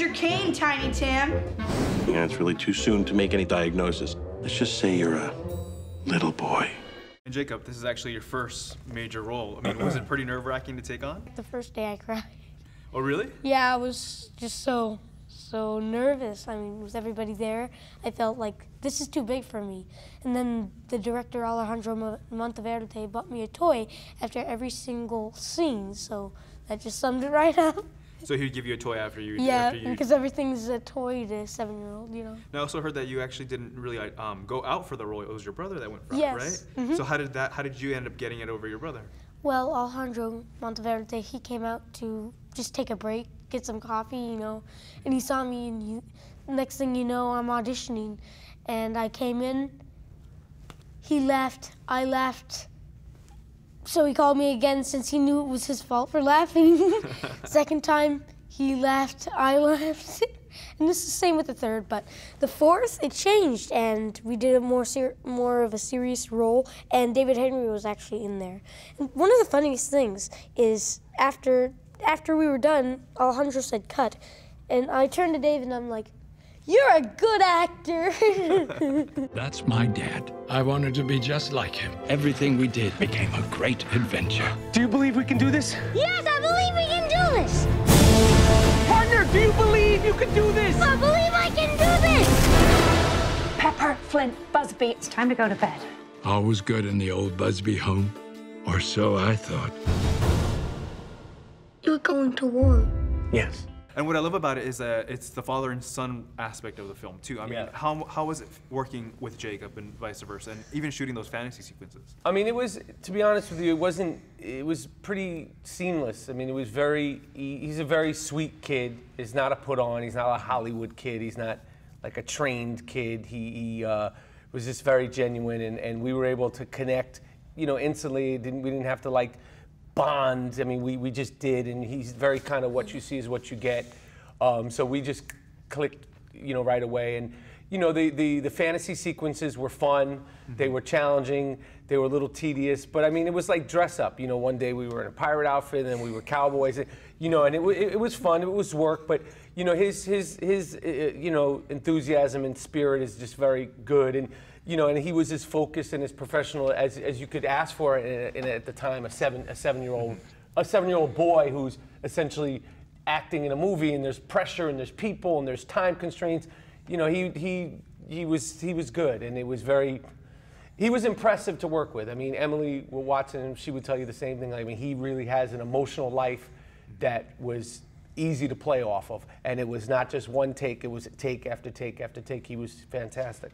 your cane, Tiny Tim. Yeah, it's really too soon to make any diagnosis. Let's just say you're a little boy. And Jacob, this is actually your first major role. I mean, was it pretty nerve-wracking to take on? The first day I cried. Oh, really? Yeah, I was just so nervous. I mean, with everybody there, I felt like this is too big for me. And then the director, Alejandro Monteverde, bought me a toy after every single scene, so that just summed it right up. So he'd give you a toy after you? Yeah, because everything's a toy to a 7-year-old, you know. I also heard that you actually didn't really go out for the role. It was your brother that went for it, yes. right? Mm-hmm. So how did you end up getting it over your brother? Well, Alejandro Monteverde, he came out to just take a break, get some coffee, you know, and he saw me, and next thing you know, I'm auditioning, and I came in, he left, I left, so he called me again since he knew it was his fault for laughing. Second time, he left, I left. And this is the same with the third, but the fourth, it changed, and we did a more of a serious role, and David Henry was actually in there. And one of the funniest things is after we were done, Alejandro said cut, and I turned to David and I'm like, "You're a good actor." That's my dad. I wanted to be just like him. Everything we did became a great adventure. Do you believe we can do this? Yes, I believe we can do this. Partner, do you believe you can do this? I believe I can do this. Pepper, Flint, Busby, it's time to go to bed. All was good in the old Busby home, or so I thought. You're going to war. Yes. And what I love about it is that it's the father and son aspect of the film too. I mean, how was it working with Jacob and vice versa, and even shooting those fantasy sequences? I mean, it was, to be honest with you, it was pretty seamless. I mean, it was he's a very sweet kid. He's not a put on, he's not a Hollywood kid, he's not like a trained kid. He was just very genuine, and we were able to connect, you know, instantly. We didn't have to like bond. I mean, we just did, and he's very kind of what you see is what you get. So we just clicked, you know, right away. And you know, the fantasy sequences were fun. They were challenging. They were a little tedious, but I mean, it was like dress up. You know, one day we were in a pirate outfit, and then we were cowboys. You know, and it was fun. It was work, but you know, his you know, enthusiasm and spirit is just very good. And you know, and he was as focused and as professional as you could ask for at the time, a seven-year-old boy who's essentially acting in a movie, and there's pressure and there's people and there's time constraints. You know, he was good, and he was impressive to work with. I mean, Emily Watson, she would tell you the same thing. I mean, he really has an emotional life that was easy to play off of, and it was not just one take, it was take after take after take. He was fantastic.